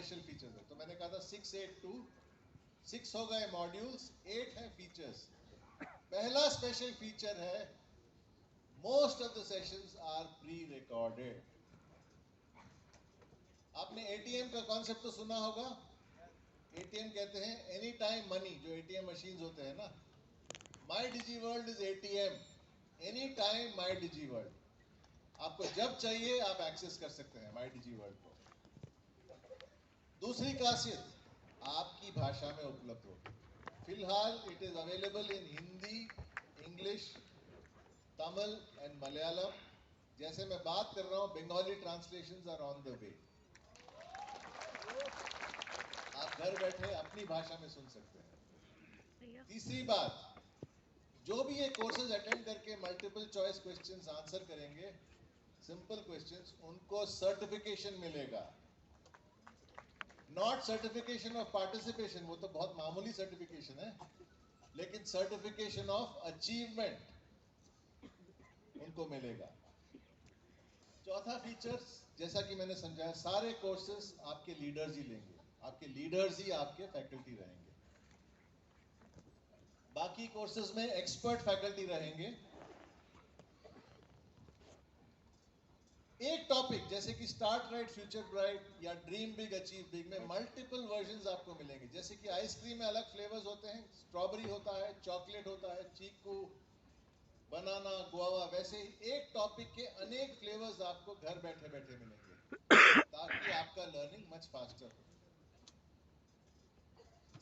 Special features है। तो मैंने कहा था 682, 6 हो गए मॉड्यूल्स, 8 है फीचर्स। पहला स्पेशल फीचर है most of the sessions are pre recorded. आपने एटीएम का कॉन्सेप्ट तो सुना होगा। एटीएम कहते हैं एनी टाइम मनी, जो एटीएम मशीन्स होते हैं ना। My Digi World is ATM, any time My Digi World. आपको जब चाहिए आप एक्सेस कर सकते हैं माई डिजी वर्ल्ड को। दूसरी खासियत, आपकी भाषा में उपलब्ध होगी। फिलहाल it is available in Hindi, English, Tamil and Malayalam. जैसे मैं बात कर रहा हूं, Bengali translations are on the way. आप घर बैठे अपनी भाषा में सुन सकते हैं। तीसरी बात, जो भी ये कोर्सेज अटेंड करके मल्टीपल चॉइस क्वेश्चंस आंसर करेंगे, सिंपल क्वेश्चंस, उनको सर्टिफिकेशन मिलेगा। नॉट सर्टिफिकेशन ऑफ पार्टिसिपेशन, वो तो बहुत मामूली सर्टिफिकेशन है, लेकिन सर्टिफिकेशन ऑफ अचीवमेंट उनको मिलेगा। चौथा फीचर्स, जैसा कि मैंने समझाया, सारे कोर्सेज आपके लीडर्स ही लेंगे, आपके लीडर्स ही आपके फैकल्टी रहेंगे। बाकी कोर्सेज में एक्सपर्ट फैकल्टी रहेंगे। एक टॉपिक जैसे कि स्टार्ट राइट फ्यूचर ब्राइट या ड्रीम बिग अचीव बिग में मल्टीपल वर्जन्स आपको मिलेंगे। जैसे कि आइसक्रीम में अलग फ्लेवर्स होते हैं, स्ट्रॉबेरी होता है, चॉकलेट होता है, चीकू, बनाना, गुआवा, वैसे ही एक टॉपिक के अनेक फ्लेवर्स आपको घर बैठे बैठे मिलेंगे, ताकि आपका लर्निंग मच फास्टर हो।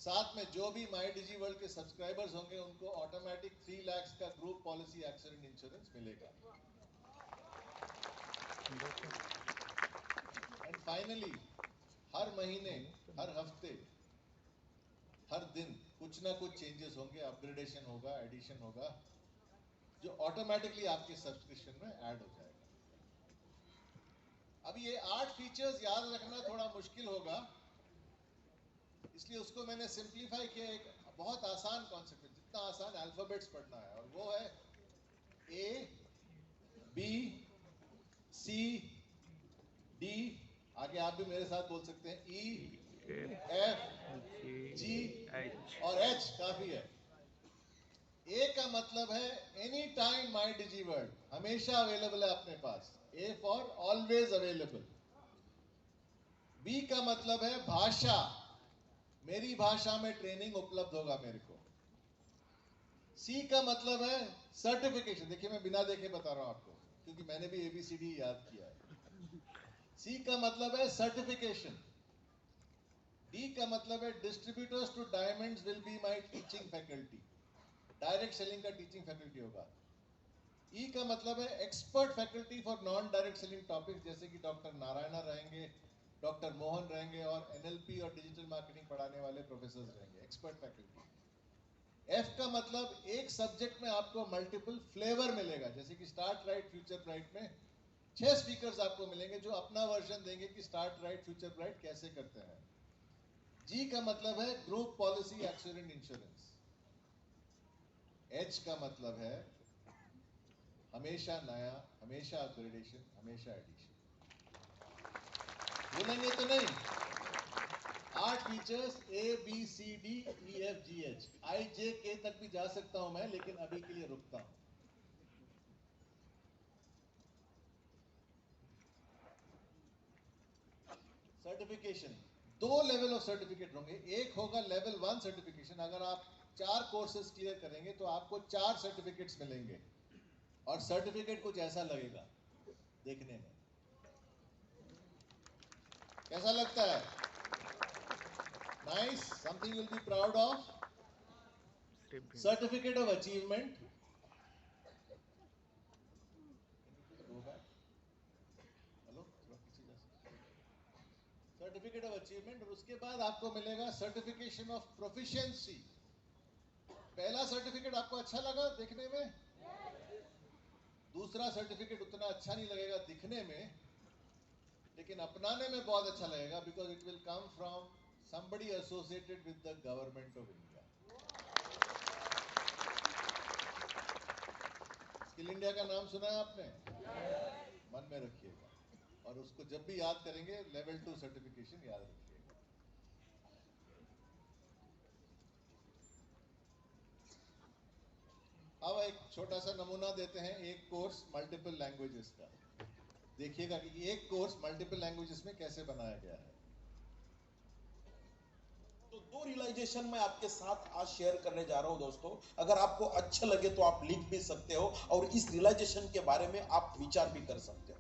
साथ में जो भी माई डिजी वर्ल्ड के सब्सक्राइबर्स होंगे उनको ऑटोमेटिक 3 लाख का ग्रुप पॉलिसी एक्सीडेंट इंश्योरेंस मिलेगा। एंड फाइनली, हर महीने, हर हफ्ते, हर दिन कुछ ना कुछ चेंजेस होंगे, अपग्रेडेशन होगा, एडिशन होगा, जो ऑटोमेटिकली आपके सब्सक्रिप्शन में ऐड हो जाएगा। अब ये 8 फीचर्स याद रखना थोड़ा मुश्किल होगा, इसलिए उसको मैंने सिंप्लीफाई किया एक बहुत आसान कॉन्सेप्ट में, जितना आसान अल्फाबेट्स पढ़ना है, और वो है ए बी सी डी, आगे आप भी मेरे साथ बोल सकते हैं, ई एफ जी और एच, काफी है। ए का मतलब है any time My Digi World, हमेशा अवेलेबल है अपने पास, A for always available. B का मतलब है भाषा, मेरी भाषा में ट्रेनिंग उपलब्ध होगा मेरे को। सी का मतलब है सर्टिफिकेशन, देखिए मैं बिना देखे बता रहा हूं आपको, क्योंकि मैंने भी एबीसीडी याद किया है। सी का मतलब है सर्टिफिकेशन। डी का मतलब है distributors to diamonds will be my teaching faculty, direct selling का टीचिंग फैकल्टी होगा। ई का मतलब है expert faculty for non direct selling topic, जैसे कि डॉक्टर नारायणा रहेंगे, डॉक्टर मोहन रहेंगे, और एनएलपी और डिजिटल मार्केटिंग पढ़ाने वाले प्रोफेसर रहेंगे, एक्सपर्ट फैकल्टी। एफ का मतलब एक सब्जेक्ट में आपको मल्टीपल फ्लेवर मिलेगा, जैसे कि स्टार्ट राइट फ्यूचर ब्राइट में 6 स्पीकर्स आपको मिलेंगे जो अपना वर्जन देंगे कि स्टार्ट राइट फ्यूचर ब्राइट कैसे करते हैं। जी का मतलब है group policy accident insurance. H का मतलब है हमेशा नया, हमेशा अपग्रेडेशन, हमेशा एडिशन। भूलेंगे तो नहीं। 8 features, A B C D E F G H, I J K तक भी जा सकता हूं मैं, लेकिन अभी के लिए रुकता हूं। सर्टिफिकेशन, 2 लेवल ऑफ सर्टिफिकेट होंगे। एक होगा लेवल 1 सर्टिफिकेशन, अगर आप 4 कोर्सेज क्लियर करेंगे तो आपको 4 सर्टिफिकेट्स मिलेंगे, और सर्टिफिकेट कुछ ऐसा लगेगा देखने में। कैसा लगता है? Nice, something you will be proud of. Certificate of achievement, hello, थोड़ा पीछे जा सकते, सर्टिफिकेट ऑफ अचीवमेंट, और उसके बाद आपको मिलेगा सर्टिफिकेशन ऑफ प्रोफिशिएंसी। पहला सर्टिफिकेट आपको अच्छा लगा देखने में, दूसरा सर्टिफिकेट उतना अच्छा नहीं लगेगा दिखने में, लेकिन अपनाने में बहुत अच्छा लगेगा, because it will come from somebody associated with the government of India. Skill India का नाम सुना है आपने? मन में रखिएगा, और उसको जब भी याद करेंगे लेवल 2 सर्टिफिकेशन याद रखिएगा। अब एक छोटा सा नमूना देते हैं, एक कोर्स मल्टीपल लैंग्वेजेस का। देखिएगा कि एक कोर्स मल्टीपल लैंग्वेजेस में कैसे बनाया गया है। तो दो रियलाइजेशन मैं आपके साथ आज शेयर करने जा रहा हूं दोस्तों। अगर आपको अच्छा लगे तो आप लिख भी सकते हो और इस रियलाइजेशन के बारे में आप विचार भी कर सकते हो।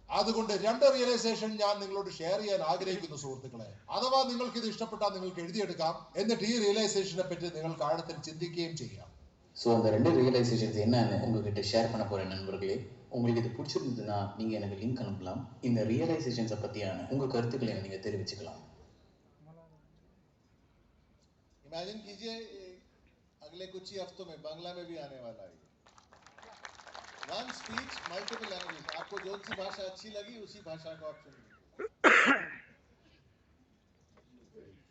അതുകൊണ്ട് രണ്ട് റിയലൈസേഷൻ ഞാൻ നിങ്ങളോട് ഷെയർ ചെയ്യാൻ ആഗ്രഹിക്കുന്നു സുഹൃത്തുക്കളെ. അഥവാ നിങ്ങൾക്ക് ഇത് ഇഷ്ടപ്പെട്ടാൽ നിങ്ങൾക്ക് എഴുതിയെടുക്കാം. എന്നിട്ട് ഈ റിയലൈസേഷനെ പറ്റി നിങ്ങൾക്ക് ആഴത്തിൽ ചിന്തിക്കുകയും ചെയ്യാം. ஸோ அந்த ரெண்டு ரியலைசேஷன்ஸ் என்னன்னு உங்ககிட்ட ஷேர் பண்ண போகிறேன் நண்பர்களே. உங்களுக்கு இது பிடிச்சிருந்ததுன்னா நீங்கள் எனக்கு லிங்க் அனுப்பலாம். இந்த ரியலைசேஷன்ஸை பற்றியான உங்கள் கருத்துக்களை நீங்கள் தெரிவிச்சுக்கலாம். इमेजिन कीजिए अगले कुछ ही हफ्तों में बांग्ला में भी आने वाला है। वन स्पीच मल्टीपल लैंग्वेज, आपको जो सी भाषा अच्छी लगी उसी भाषा को आप चुन लीजिए।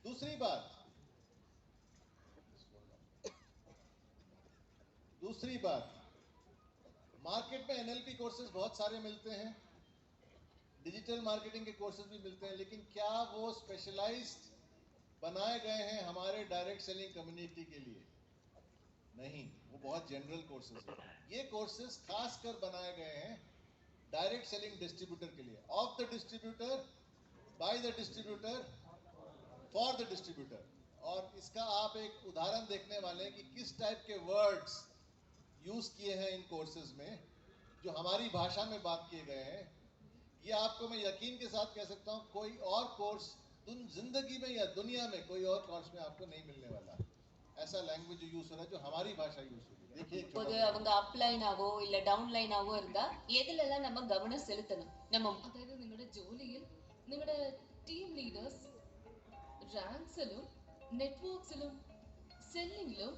दूसरी बात, मार्केट में एनएलपी कोर्सेज बहुत सारे मिलते हैं, डिजिटल मार्केटिंग के कोर्सेज भी मिलते हैं, लेकिन क्या वो स्पेशलाइज्ड बनाए गए हैं हमारे डायरेक्ट सेलिंग कम्युनिटी के लिए? नहीं, वो बहुत जनरल कोर्सेज हैं। ये कोर्सेज खासकर बनाए गए हैं डायरेक्ट सेलिंग डिस्ट्रीब्यूटर के लिए, of the distributor, by the distributor, for the distributor. और इसका आप एक उदाहरण देखने वाले हैं कि किस टाइप के वर्ड्स यूज किए हैं इन कोर्सेज में, जो हमारी भाषा में बात किए गए हैं। ये आपको मैं यकीन के साथ कह सकता हूँ, कोई और कोर्स जिंदगी में या दुनिया में कोई और कोर्स में आपको नहीं मिलने वाला। ऐसा लैंग्वेज यूज हो रहा है जो हमारी भाषा यूज हो रही है। देखिए, இப்போது அவங்க அப்லைனாவோ இல்ல டவுன்லைனாவோ இருந்தா எதுலெல்லாம் நம்ம கவனம் செலுத்தணும்? நம்ம അതായത് നിങ്ങളുടെ ജോലിയിൽ നിങ്ങളുടെ ടീം ലീഡേഴ്സ് റാങ്ക്സിലും നെറ്റ്വർക്സിലും സെല്ലിംഗിലും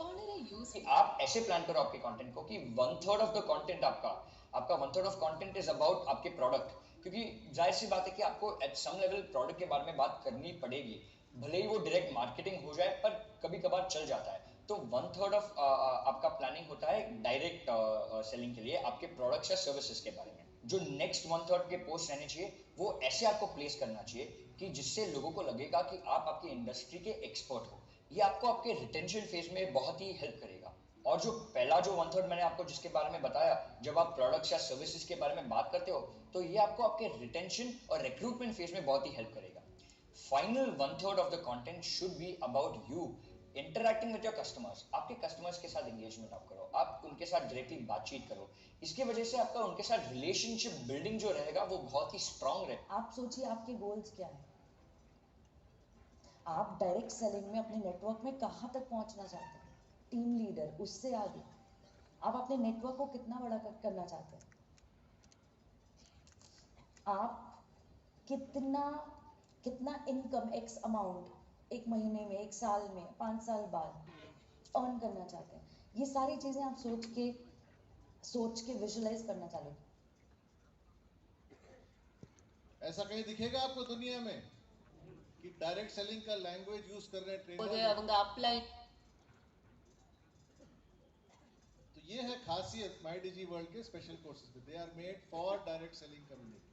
വളരെ യൂസ്ഫुल। आप ऐसे प्लान करो आपके कंटेंट को कि 1/3 ऑफ द कंटेंट आपका 1/3 ऑफ कंटेंट इज अबाउट आपके प्रोडक्ट, क्योंकि जाहिर सी बात है कि आपको एट सम लेवल प्रोडक्ट के बारे में बात करनी पड़ेगी, भले ही वो डायरेक्ट मार्केटिंग हो जाए पर कभी कभार चल जाता है। तो 1/3 ऑफ आपका प्लानिंग होता है डायरेक्ट सेलिंग के लिए आपके प्रोडक्ट्स या सर्विसेज के बारे में। जो नेक्स्ट 1/3 के पोस्ट रहने चाहिए वो ऐसे आपको प्लेस करना चाहिए कि जिससे लोगों को लगेगा कि आप आपकी इंडस्ट्री के एक्सपर्ट हो। ये आपको आपके रिटेंशन फेज में बहुत ही हेल्प करेगा। और जो पहला जो 1/3 मैंने आपको जिसके बारे में बताया, जब आप प्रोडक्ट्स या सर्विसेज के बारे में बात करते हो तो ये आपको आपके रिटेंशन और रिक्रूटमेंट फेज में बहुत ही हेल्प करेगा। Final 1/3 of the content should be about you interacting with your customers. आपके कस्टमर्स के साथ एंगेजमेंट आप करो, आप उनके साथ डायरेक्टली बातचीत करो। इसकी वजह से आपका उनके साथ रिलेशनशिप बिल्डिंग जो रहेगा वो बहुत ही स्ट्रांग रहेगा। आप सोचिए आपके गोल्स क्या है, आप डायरेक्ट सेलिंग में अपने नेटवर्क में कहाँ तक पहुँचना चाहते हैं, टीम लीडर उससे आगे आप अपने नेटवर्क को कितना बड़ा करना चाहते हैं, आप कितना इनकम एक्स अमाउंट एक महीने में, एक साल में, 5 साल बाद अर्न करना चाहते हैं। ये सारी चीजें आप सोच के विजुअलाइज करना चालू। ऐसा कहीं दिखेगा आपको दुनिया में कि डायरेक्ट सेलिंग का लैंग्वेज यूज कर रहे हैं இப்போது ट्रेनर? அவங்க அப்லை तो ये है खासियत माई डिजी वर्ल्ड के स्पेशल कोर्सेज में, they are made for direct selling community.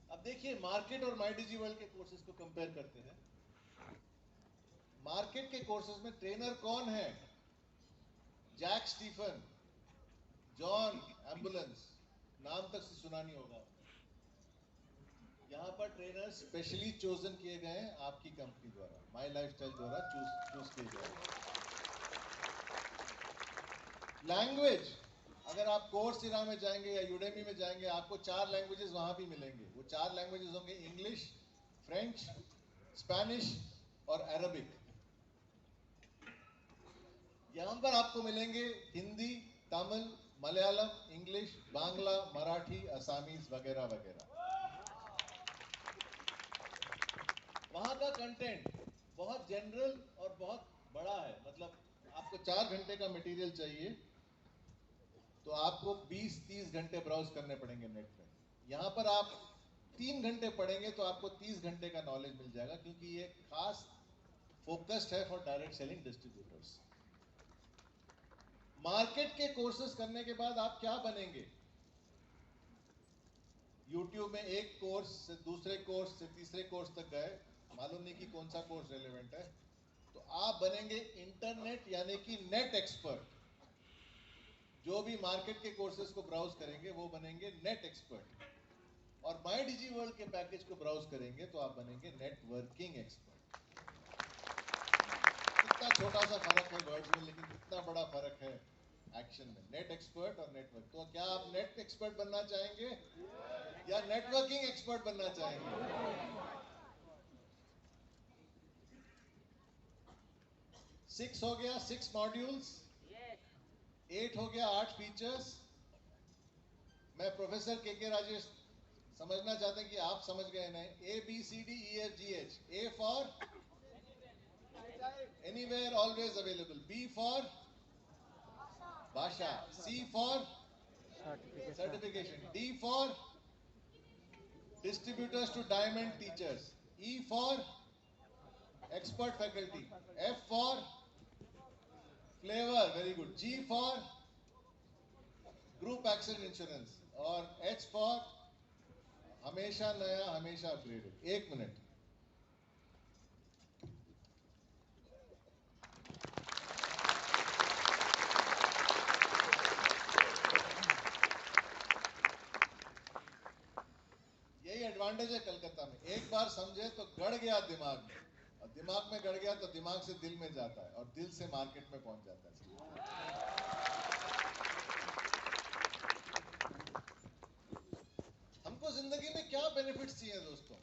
अब देखिए, मार्केट और माई डिजी वर्ल्ड के कोर्सेज को कंपेयर करते हैं। मार्केट के कोर्सेज में ट्रेनर कौन है? जैक स्टीफन, जॉन एम्बुलेंस, नाम तक से सुना नहीं होगा। यहाँ पर ट्रेनर स्पेशली चोजन किए गए हैं आपकी कंपनी द्वारा, माई लाइफस्टाइल द्वारा चूज किए गए हैं। लैंग्वेज, अगर आप कोर्सेरा में जाएंगे या यूडेमी में जाएंगे, आपको 4 लैंग्वेजेस वहां भी मिलेंगे। वो 4 लैंग्वेजेस होंगे इंग्लिश, फ्रेंच, स्पेनिश और अरबिक। यहाँ पर आपको मिलेंगे हिंदी, तमिल, मलयालम, इंग्लिश, बांग्ला, मराठी, असामीज वगैरह वगैरह। वहाँ का कंटेंट बहुत जनरल और बहुत बड़ा है। मतलब आपको 4 घंटे का मटेरियल चाहिए तो आपको 20-30 घंटे ब्राउज करने पड़ेंगे नेट में। यहाँ पर आप 3 घंटे पढ़ेंगे तो आपको 30 घंटे का नॉलेज मिल जाएगा, क्योंकि ये खास फोकस्ड है for direct selling distributors. Market के कोर्सेज करने के बाद आप क्या बनेंगे? YouTube में एक कोर्स से दूसरे कोर्स से तीसरे कोर्स तक गए, मालूम नहीं कि कौन सा कोर्स रेलेवेंट है। तो आप बनेंगे इंटरनेट यानी कि नेट एक्सपर्ट। जो भी मार्केट के कोर्सेज को ब्राउज करेंगे वो बनेंगे नेट एक्सपर्ट, और माई डिजी वर्ल्ड के पैकेज को ब्राउज करेंगे तो आप बनेंगे नेटवर्किंग एक्सपर्ट। कितना छोटा सा फर्क है वर्ड्स में, लेकिन कितना बड़ा फर्क है एक्शन में, नेट एक्सपर्ट और नेटवर्क। तो क्या आप नेट एक्सपर्ट बनना चाहेंगे या नेटवर्किंग एक्सपर्ट बनना चाहेंगे? 6 हो गया, 6 मॉड्यूल्स, 8 हो गया, 8 फीचर्स। मैं प्रोफेसर के राजेश समझना चाहते हैं कि आप समझ गए नहीं। ABCDEFGH, A for anywhere always available, B for भाषा, C for certification, D for distributors to diamond teachers, E for expert faculty, F for flavour, very good, G for group accident insurance, और H for हमेशा नया हमेशा upgraded. 1 minute. यही advantage है कलकत्ता में, एक बार समझे तो गड़ गया दिमाग में, और दिमाग में गड़ गया तो दिमाग से दिल में जाता है, और दिल से मार्केट में पहुंच जाता है। हमको जिंदगी में क्या बेनिफिट्स चाहिए दोस्तों,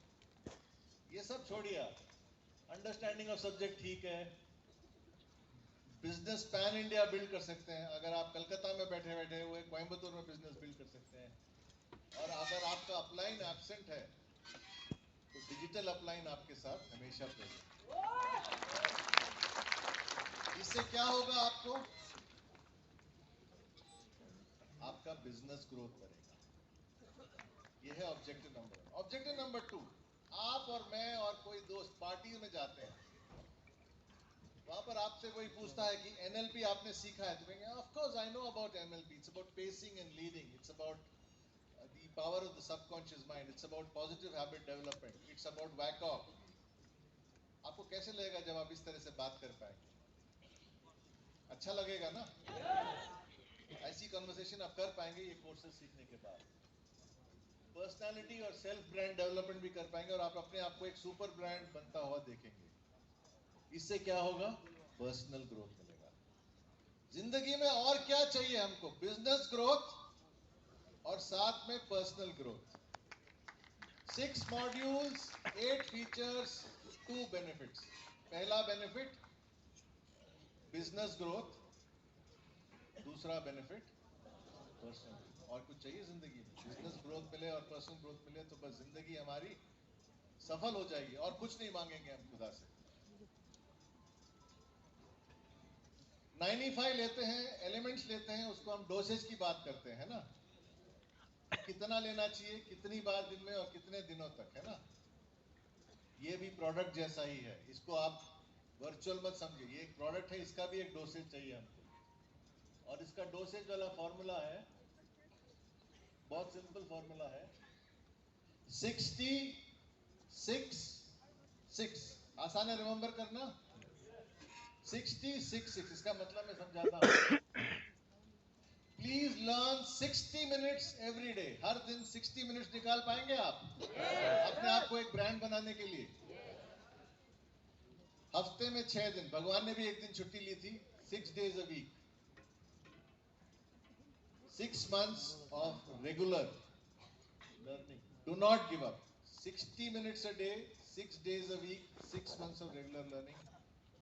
ये सब छोड़िए आप। अंडरस्टैंडिंग ऑफ सब्जेक्ट ठीक है, बिजनेस पैन इंडिया बिल्ड कर सकते हैं। अगर आप कलकत्ता में बैठे बैठे हुए कोयम्बतूर में बिजनेस बिल्ड कर सकते हैं, और अगर आपका अपलाइन एब्सेंट है तो डिजिटल अपलाइन आपके साथ हमेशा प्रेजेंट। इससे क्या होगा, आपको आपका बिजनेस ग्रोथ करेगा। यह है ऑब्जेक्टिव नंबर 1। ऑब्जेक्टिव नंबर 2, आप और मैं और कोई दोस्त पार्टी में जाते हैं, वहां पर आपसे कोई पूछता है कि NLP आपने सीखा है, तो कहेंगे of course I know about NLP, it's about pacing and leading, it's about the power of the subconscious mind, it's about positive habit development, it's about WACOG। आपको कैसे लगेगा जब आप इस तरह से बात कर पाएंगे? अच्छा लगेगा ना? ऐसी कन्वर्सेशन आप कर पाएंगे ये कोर्सेज सीखने के बाद। पर्सनालिटी और सेल्फ ब्रांड डेवलपमेंट भी कर पाएंगे, और आप अपने आप को एक सुपर ब्रांड बनता हुआ देखेंगे। इससे क्या होगा? पर्सनल ग्रोथ मिलेगा। जिंदगी में और क्या चाहिए हमको? बिजनेस ग्रोथ और साथ में personal growth. 6 modules, 8 features, 2 benefits. पहला बेनिफिट बिजनेस ग्रोथ, दूसरा बेनिफिट पर्सनल। और कुछ चाहिए जिंदगी में? बिजनेस ग्रोथ मिले और पर्सनल ग्रोथ मिले तो बस जिंदगी हमारी सफल हो जाएगी, और कुछ नहीं मांगेंगे हम खुदा से। 95 लेते हैं, एलिमेंट्स लेते हैं, उसको हम डोसेज की बात करते हैं ना, कितना लेना चाहिए, कितनी बार दिन में और कितने दिनों तक, है ना। ये भी प्रोडक्ट जैसा ही है, इसको आप वर्चुअल मत समझिए, ये एक प्रोडक्ट है, इसका भी एक डोसेज चाहिए हमको। और इसका डोसेज वाला फॉर्मूला है, बहुत सिंपल फॉर्मूला है, 60-6-6। आसान है रिमेंबर करना, 60-6-6। इसका मतलब मैं समझाता हूँ। Please learn 60 minutes every day. हर दिन 60 मिनट्स निकाल पाएंगे आप अपने आप को एक ब्रांड बनाने के लिए? हफ्ते में 6 दिन, भगवान ने भी एक दिन छुट्टी ली थी, 6 days a week, 6 months of regular learning. Do not give up. 60 minutes a day, 6 days a week, 6 months of regular learning.